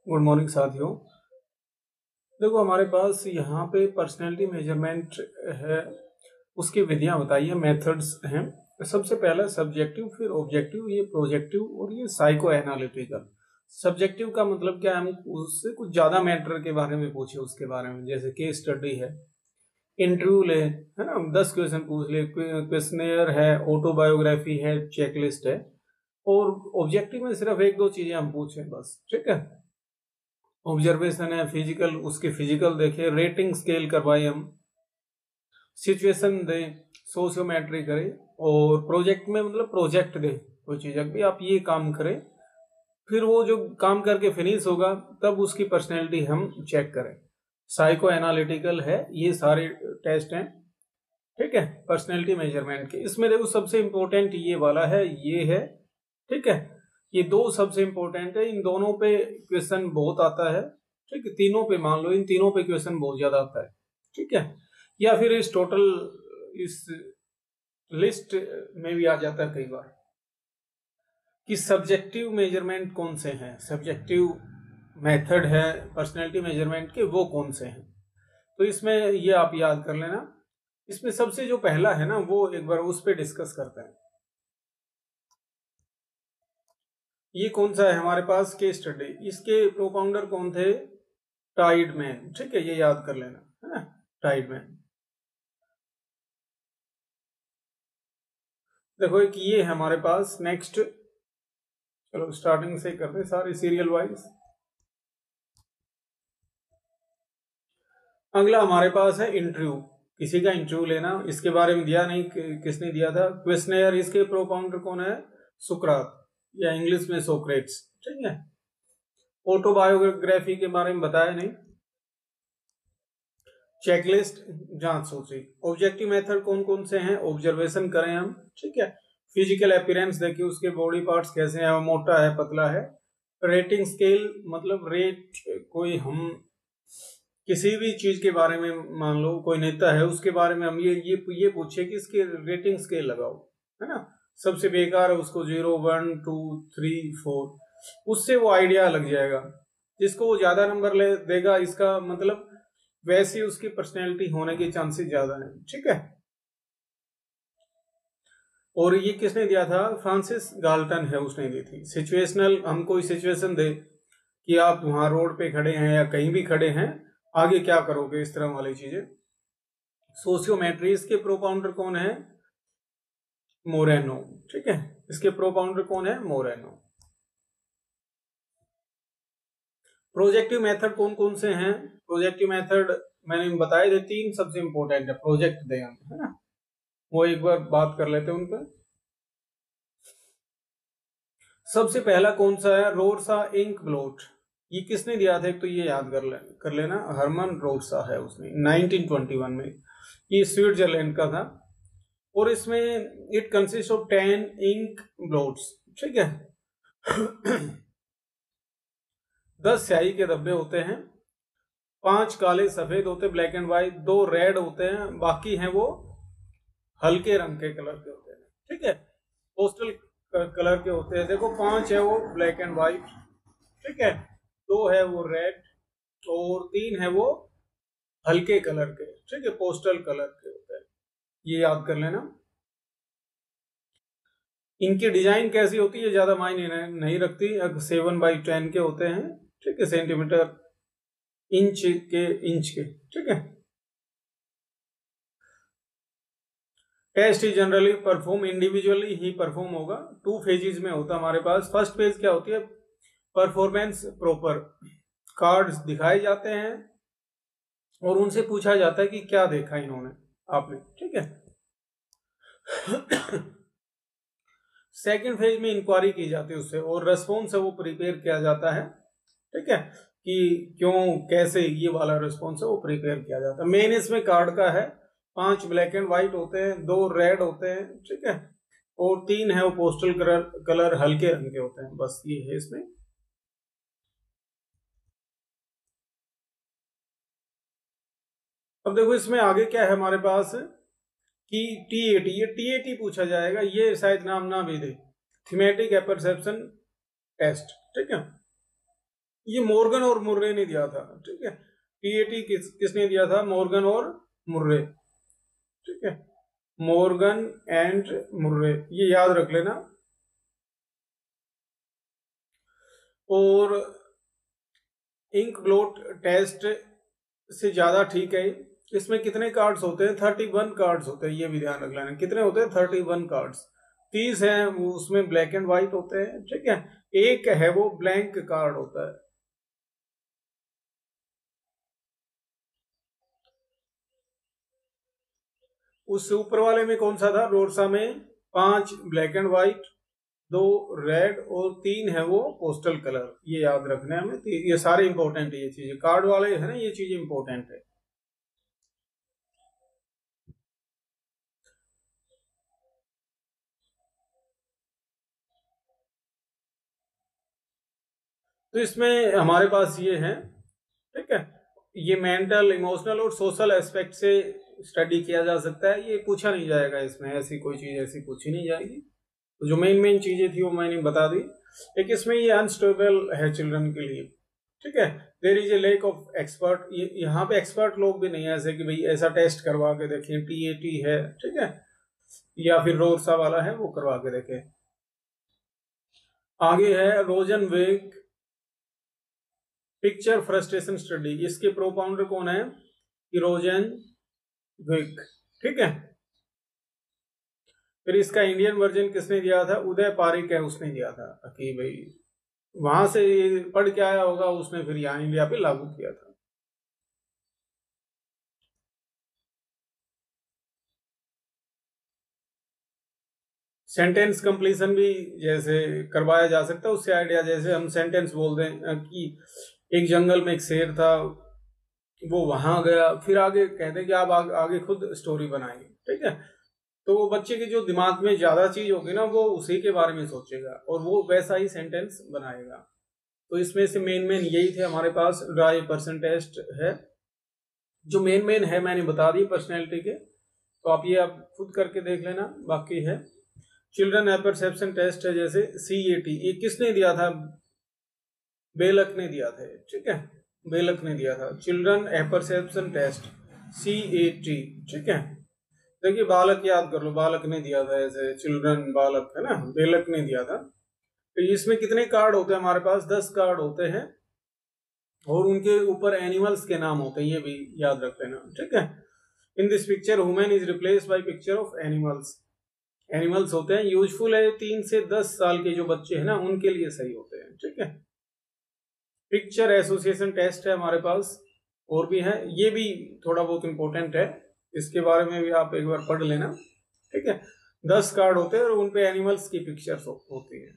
Good morning साथियों। देखो हमारे पास यहाँ पे पर्सनैलिटी मेजरमेंट है, उसकी विधियां बताइए, मेथड्स हैं। सबसे पहला सब्जेक्टिव, फिर ऑब्जेक्टिव, ये प्रोजेक्टिव और ये साइको एनालिटिकल। सब्जेक्टिव का मतलब क्या है, हम उससे कुछ ज्यादा मैटर के बारे में पूछे, उसके बारे में, जैसे केस स्टडी है, इंटरव्यू ले, है ना, 10 क्वेश्चन पूछ ले, क्वेश्चनेयर है, ऑटोबायोग्राफी है, चेकलिस्ट है। और ऑब्जेक्टिव में सिर्फ एक दो चीजें हम पूछें बस, ठीक है। ऑब्जर्वेशन है, फिजिकल, उसके फिजिकल देखे, रेटिंग स्केल करवाए हम, सिचुएशन दे, सोशियोमेट्री करें, और प्रोजेक्ट में मतलब प्रोजेक्ट दे कोई चीज भी, आप ये काम करें, फिर वो जो काम करके फिनिश होगा तब उसकी पर्सनैलिटी हम चेक करें। साइको एनालिटिकल है, ये सारे टेस्ट हैं, ठीक है, पर्सनैलिटी मेजरमेंट के। इसमें देखो सबसे इंपॉर्टेंट ये वाला है, ये है, ठीक है। ये दो सबसे इंपॉर्टेंट है, इन दोनों पे क्वेश्चन बहुत आता है, ठीक है। तीनों पे मान लो, इन तीनों पे क्वेश्चन बहुत ज्यादा आता है, ठीक है। या फिर इस टोटल इस लिस्ट में भी आ जाता है कई बार कि सब्जेक्टिव मेजरमेंट कौन से हैं, सब्जेक्टिव मेथड है पर्सनैलिटी मेजरमेंट के, वो कौन से हैं। तो इसमें ये आप याद कर लेना। इसमें सबसे जो पहला है ना, वो एक बार उस पर डिस्कस करते हैं। ये कौन सा है हमारे पास, केस स्टडी। इसके प्रोपाउंडर कौन थे, टाइडमैन, ठीक है, ये याद कर लेना, है ना, टाइडमैन। देखो एक ये है हमारे पास। नेक्स्ट, चलो स्टार्टिंग से करते हैं सारी सीरियल वाइज। अगला हमारे पास है इंटरव्यू, किसी का इंटरव्यू लेना, इसके बारे में दिया नहीं, किसने दिया था, क्वेश्चनेयर। इसके प्रोपाउंडर कौन है, सुकरात, या इंग्लिश में सोक्रेट्स, ठीक है। ऑटोबायोग्राफी के बारे में बताया नहीं। चेकलिस्ट, जांच सूची। ऑब्जेक्टिव मेथड कौन कौन से हैं, ऑब्जर्वेशन करें हम, ठीक है। फिजिकल अपीयरेंस देखिए, उसके बॉडी पार्ट्स कैसे हैं, मोटा है, पतला है। रेटिंग स्केल मतलब रेट, कोई हम किसी भी चीज के बारे में, मान लो कोई नेता है, उसके बारे में हम ये पूछे कि इसके रेटिंग स्केल लगाओ, है ना। सबसे बेकार है उसको 0, 1, 2, 3, 4, उससे वो आइडिया लग जाएगा। जिसको वो ज्यादा नंबर ले देगा, इसका मतलब वैसी उसकी पर्सनैलिटी होने के चांसेस ज्यादा है, ठीक है। और ये किसने दिया था, फ्रांसिस गाल्टन है, उसने दी थी। सिचुएशनल, हम कोई सिचुएशन दे कि आप वहां रोड पे खड़े हैं या कहीं भी खड़े हैं, आगे क्या करोगे, इस तरह वाली चीजें। सोशियोमेट्री, इसके प्रोपाउंडर कौन है, मोरेनो, ठीक है। इसके प्रोपाउंडर कौन है, मोरेनो। प्रोजेक्टिव मेथड कौन कौन से हैं, प्रोजेक्टिव मेथड मैंने बताए थे, तीन सबसे इंपॉर्टेंट है, प्रोजेक्ट दे, है ना, वो एक बार बात कर लेते हैं उन पर। सबसे पहला कौन सा है, रोरसा इंक ब्लोट। ये किसने दिया था, एक तो ये याद कर लेना, हरमन रोरसा है, उसने 1921 में, ये स्विट्जरलैंड का था। और इसमें इट कंसिस्ट ऑफ 10 इंक ब्लोट्स, ठीक है। 10 स्याही के धब्बे होते हैं, 5 काले सफेद होते, ब्लैक एंड व्हाइट, 2 रेड होते हैं, बाकी हैं वो हल्के रंग के कलर के होते हैं, ठीक है, पोस्टल कलर के होते हैं। देखो 5 है वो ब्लैक एंड व्हाइट, ठीक है, 2 है वो रेड, और 3 है वो हल्के कलर के, ठीक है, पोस्टल कलर के होते हैं, ये याद कर लेना। इनकी डिजाइन कैसी होती है, ज्यादा मायने नहीं रखती, 7/10 के होते हैं, ठीक है, सेंटीमीटर, इंच के, ठीक है। Test is generally perform individually ही परफॉर्म होगा, 2 फेजेस में होता है हमारे पास। फर्स्ट फेज क्या होती है, परफॉर्मेंस प्रॉपर, कार्ड्स दिखाए जाते हैं और उनसे पूछा जाता है कि क्या देखा इन्होंने, आपने, ठीक है। सेकेंड फेज में इंक्वायरी की जाती है उससे, और रेस्पॉन्स है वो प्रिपेयर किया जाता है, ठीक है, कि क्यों कैसे, ये वाला रेस्पॉन्स है वो प्रिपेयर किया जाता है। मेन इसमें कार्ड का है, 5 ब्लैक एंड व्हाइट होते हैं, 2 रेड होते हैं, ठीक है, और 3 है वो पोस्टल कलर हल्के रंग के होते हैं, बस ये है इसमें। अब देखो इसमें आगे क्या है हमारे पास कि टीएटी, ये टीएटी पूछा जाएगा, ये शायद नाम ना भी दे, थीमेटिक एपरसेप्शन टेस्ट, ठीक है। ये मॉर्गन और मुर्रे ने दिया था, ठीक है। टीएटी किसने दिया था? मॉर्गन और मुर्रे, ठीक है। मॉर्गन एंड मुर्रे, ये याद रख लेना। और इंक ब्लोट टेस्ट से ज्यादा ठीक है। इसमें कितने कार्ड्स होते हैं? 31 कार्ड्स होते हैं, ये भी ध्यान रख लेना। कितने होते हैं? 31 कार्ड्स। 30 है उसमें ब्लैक एंड व्हाइट होते हैं, ठीक है। एक है वो ब्लैंक कार्ड होता है। उस ऊपर वाले में कौन सा था? रोरसा में 5 ब्लैक एंड व्हाइट, 2 रेड और 3 है वो पोस्टल कलर। ये याद रखना है हमें। ये सारे इंपॉर्टेंट है, ये चीजें कार्ड वाले है ना, ये चीजें इंपॉर्टेंट है। तो इसमें हमारे पास ये है, ठीक है। ये मेंटल, इमोशनल और सोशल एस्पेक्ट से स्टडी किया जा सकता है। ये पूछा नहीं जाएगा इसमें, ऐसी कोई चीज ऐसी पूछी नहीं जाएगी। तो जो मेन मेन चीजें थी वो मैंने बता दी। एक इसमें ये अनस्टेबल है चिल्ड्रन के लिए, ठीक है। There is a lake of expert, ये यहाँ पे एक्सपर्ट लोग भी नहीं है, ऐसे कि भाई ऐसा टेस्ट करवा के देखें, टीएटी है, ठीक है, या फिर रोरसा वाला है वो करवा के देखें। आगे है रोजन वेग पिक्चर फ्रस्ट्रेशन स्टडी। इसके प्रोपाउंडर कौन है? रोजन वेग, ठीक है। फिर इसका इंडियन वर्जन किसने दिया था? उदय पारिक है, उसने दिया था कि भाई वहां से पढ़ के आया होगा उसने, फिर यहाँ इंडिया पे लागू किया था। सेंटेंस कंप्लीशन भी जैसे करवाया जा सकता है उससे आइडिया। जैसे हम सेंटेंस बोल दें कि एक जंगल में एक शेर था, वो वहां गया, फिर आगे कहते हैं कि आप आगे खुद स्टोरी बनाएंगे, ठीक है। तो वो बच्चे के जो दिमाग में ज्यादा चीज होगी ना, वो उसी के बारे में सोचेगा और वो वैसा ही सेंटेंस बनाएगा। तो इसमें से मेन मेन यही थे हमारे पास। ड्राई पर्सन टेस्ट है, जो मेन मेन है मैंने बता दी पर्सनैलिटी के, तो आप खुद करके देख लेना। बाकी है चिल्ड्रन एपरसेप्शन टेस्ट है, जैसे CAT, ये किसने दिया था? बेलक ने दिया था, ठीक है। बेलक ने दिया था चिल्ड्रन एपरसेप्शन टेस्ट, CAT, ठीक है। देखिए बालक याद कर लो, बालक ने दिया था, ऐसे चिल्ड्रन बालक है ना, बेलक ने दिया था। तो इसमें कितने कार्ड होते हैं हमारे पास? 10 कार्ड होते हैं और उनके ऊपर एनिमल्स के नाम होते हैं, ये भी याद रख लेना, ठीक है। In this picture human is replace by picture of animals. Animals होते हैं, यूजफुल है 3 से 10 साल के जो बच्चे हैं ना उनके लिए सही होते हैं, ठीक है। पिक्चर एसोसिएशन टेस्ट है हमारे पास, और भी है, ये भी थोड़ा बहुत इंपॉर्टेंट है, इसके बारे में भी आप एक बार पढ़ लेना, ठीक है। 10 कार्ड होते हैं और उनपे एनिमल्स की पिक्चर्स होती है।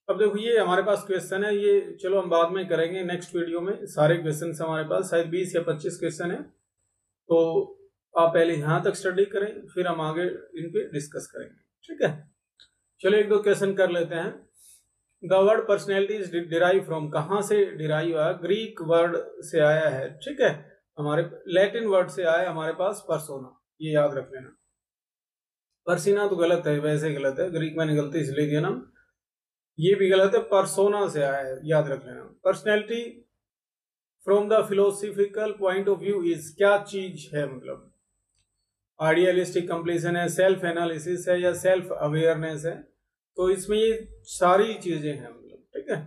अब देखो ये हमारे पास क्वेश्चन है, ये चलो हम बाद में करेंगे नेक्स्ट वीडियो में। सारे क्वेश्चन हमारे पास शायद 20 या 25 क्वेश्चन है, तो आप पहले यहां तक स्टडी करें, फिर हम आगे इन पे डिस्कस करेंगे, ठीक है। चलो एक दो क्वेश्चन कर लेते हैं। The word personality is derive from, कहां से डिराइव आया? ग्रीक वर्ड से आया है, ठीक है। हमारे लैटिन वर्ड से आया हमारे पास पर्सोना, ये याद रख लेना। पर्सिना तो गलत है, वैसे गलत है, ग्रीक मैंने गलती इसलिए दिया ना, ये भी गलत है, परसोना से आया है, याद रख लेना। Personality from the philosophical point of view is, क्या चीज है? मतलब आइडियलिस्टिक कंप्लीशन है, सेल्फ एनालिसिस है, या सेल्फ अवेयरनेस है? तो इसमें ये सारी चीजें हैं, मतलब, ठीक है।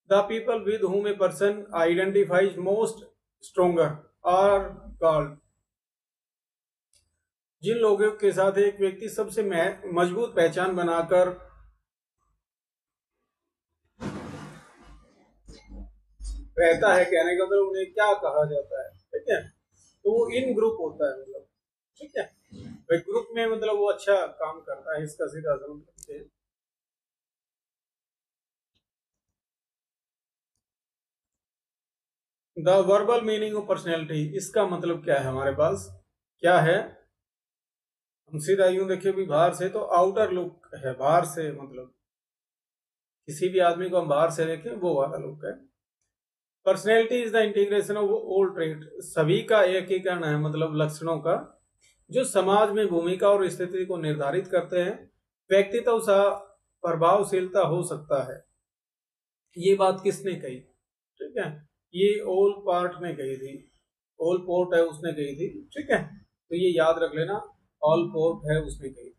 The people with whom a person identifies most stronger are called, जिन लोगों के साथ एक व्यक्ति सबसे मजबूत पहचान बनाकर रहता है, कहने का मतलब उन्हें क्या कहा जाता है, ठीक है। तो वो इन ग्रुप होता है, मतलब, ठीक है। भाई ग्रुप में मतलब वो अच्छा काम करता है, इसका सीधा सा मतलब है। The verbal meaning of personality, इसका मतलब क्या है हमारे पास? क्या है? हम सीधा यूं देखिए भी बाहर से, तो आउटर लुक है, बाहर से मतलब किसी भी आदमी को हम बाहर से देखें वो वाला लुक है। Personality is the integration of all trait, सभी का एकीकरण है, मतलब लक्षणों का। जो समाज में भूमिका और स्थिति को निर्धारित करते हैं। व्यक्तित्व सा प्रभावशीलता हो सकता है। ये बात किसने कही? ठीक है, ये ओल पार्ट ने कही थी, ओल पोर्ट है उसने कही थी। ठीक है, तो ये याद रख लेना, ऑल पोर्ट है उसने कही थी।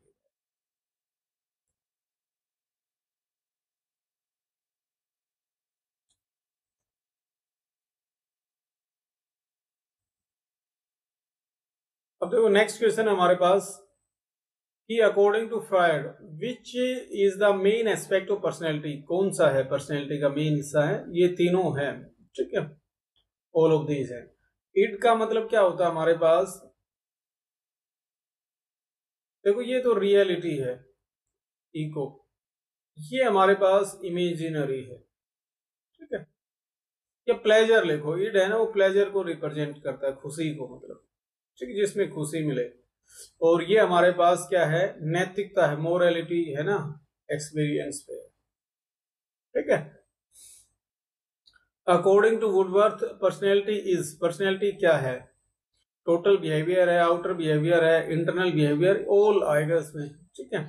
अब देखो नेक्स्ट क्वेश्चन हमारे पास कि according to Freud which is the main aspect of personality, कौन सा है पर्सनैलिटी का मेन हिस्सा है? ये तीनों है। ठीक है, ऑल ऑफ दीज है। इट का मतलब क्या होता है हमारे पास? देखो ये तो रियलिटी है, इको, ये हमारे पास इमेजिनरी है। ठीक है, ये प्लेजर लिखो, इड है ना, वो प्लेजर को रिप्रेजेंट करता है, खुशी को, मतलब ठीक है, जिसमें खुशी मिले। और ये हमारे पास क्या है? नैतिकता है, मोरालिटी है ना, एक्सपीरियंस पे। ठीक है, according to Woodworth personality is, personality क्या है? टोटल बिहेवियर है, आउटर बिहेवियर है, इंटरनल बिहेवियर, ऑल आएगा इसमें। ठीक है,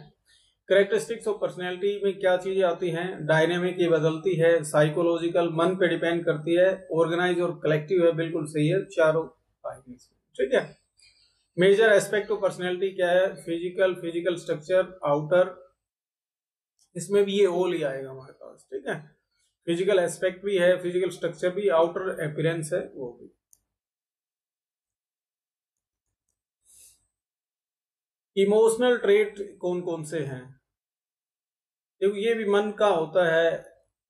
कैरेक्टरिस्टिक्स ऑफ पर्सनैलिटी में क्या चीजें आती हैं? डायनेमिक, ये बदलती है, साइकोलॉजिकल, मन पे डिपेंड करती है, ऑर्गेनाइज और कलेक्टिव है, बिल्कुल सही है, चारों आएंगे इसमें। ठीक है, मेजर एस्पेक्ट ऑफ पर्सनैलिटी क्या है? फिजिकल, फिजिकल स्ट्रक्चर, आउटर, इसमें भी ये ऑल ही आएगा हमारे पास। ठीक है, फिजिकल एस्पेक्ट भी है, फिजिकल स्ट्रक्चर भी, आउटर अपीयरेंस है वो भी। इमोशनल ट्रेट कौन कौन से हैं? देखो ये भी मन का होता है,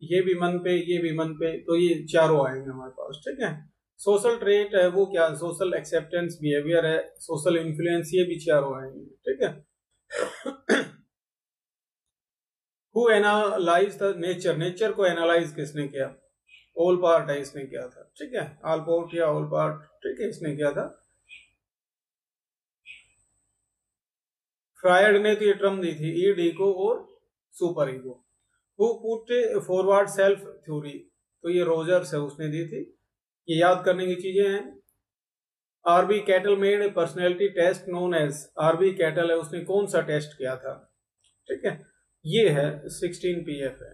ये भी मन पे, ये भी मन पे, तो ये चारों आएंगे हमारे पास। ठीक है, सोशल ट्रेट है वो क्या? सोशल एक्सेप्टेंस बिहेवियर है, सोशल इन्फ्लुएंस, ये भी चारों आएंगे। ठीक है, who analyse the nature, nature को एनालाइज किसने किया? ऑल पार्ट है, इसने किया था। ठीक है, ऑल पार्ट या ऑल पार्ट, ठीक है, इसने किया था। फ्रायड ने तो ये टर्म दी थी, ईड, ईगो और super ego. Who put forward self theory, तो ये रोजर्स है, उसने दी थी। ये याद करने की चीजें हैं। R B Cattell made personality test known as, R B Cattell है, उसने कौन सा टेस्ट किया था? ठीक है, ये है 16 PF है।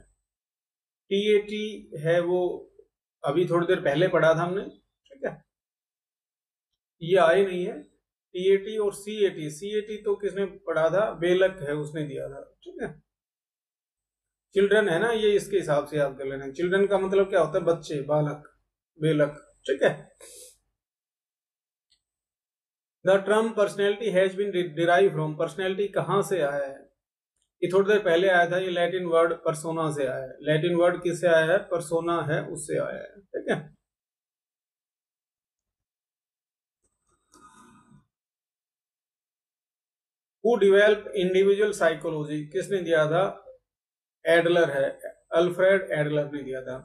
टीएटी है वो अभी थोड़ी देर पहले पढ़ा था हमने। ठीक है, ये आई नहीं है। टीएटी और सीएटी, सीएटी तो किसने पढ़ा था? बेलक है, उसने दिया था। ठीक है, चिल्ड्रन है ना, ये इसके हिसाब से याद कर लेना। चिल्ड्रन का मतलब क्या होता है? बच्चे, बालक, बेलक। ठीक है, the term personality has been derive from, personality कहां से आया है? ये थोड़ी देर पहले आया था, ये लैटिन वर्ड परसोना से आया है। लैटिन वर्ड किससे आया है? परसोना है, उससे आया है। ठीक है, हु डिवेल्प इंडिविजुअल साइकोलॉजी, किसने दिया था? एडलर है, अल्फ्रेड एडलर ने दिया था।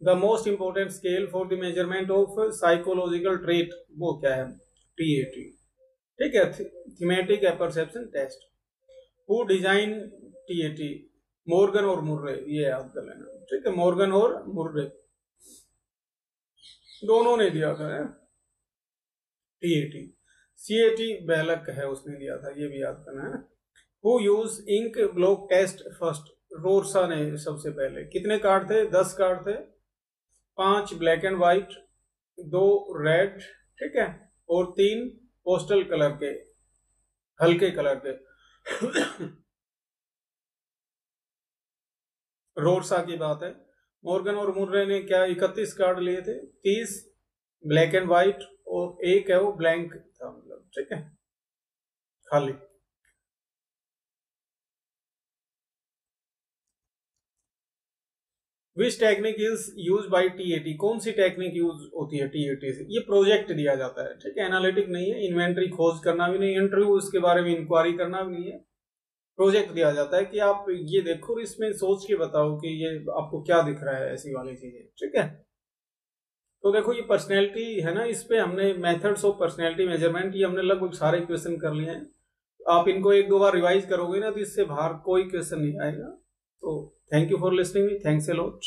The most important scale for the measurement of psychological trait, वो क्या है? टीएटी। ठीक है, thematic perception test. Who design TAT? Morgan और मुर्रे, ये याद कर लेना। ठीक है, मॉर्गन और मुर्रे दोनों ने दिया था टीएटी। सीएटी बेलक है, उसने दिया था, ये भी याद करना है। Who use ink block test first? Rorschach ने सबसे पहले। कितने कार्ड थे? 10 कार्ड थे, 5 ब्लैक एंड व्हाइट, 2 रेड, ठीक है, और 3 पोस्टल कलर के, हल्के कलर के। रोरसा की बात है। मॉर्गन और मुर्रे ने क्या 31 कार्ड लिए थे, 30 ब्लैक एंड व्हाइट और एक है वो ब्लैंक था, मतलब ठीक है, खाली। Which technique is use by TAT? कौन सी टेक्निक यूज होती है टीएटी से? ये प्रोजेक्ट दिया जाता है, ठीक है, एनालिटिक नहीं है, इन्वेंटरी खोज करना भी नहीं, इंटरव्यू इसके बारे में इंक्वायरी करना भी नहीं है। प्रोजेक्ट दिया जाता है कि आप ये देखो और इसमें सोच के बताओ कि ये आपको क्या दिख रहा है, ऐसी वाली चीजें। ठीक है, तो देखो ये पर्सनैलिटी है ना, इस पे हमने मेथड्स ऑफ पर्सनैलिटी मेजरमेंट, ये हमने लगभग सारे क्वेश्चन कर लिए हैं। आप इनको 1-2 बार रिवाइज करोगे ना, तो इससे बाहर कोई क्वेश्चन नहीं आएगा। तो thank you for listening me, thanks a lot.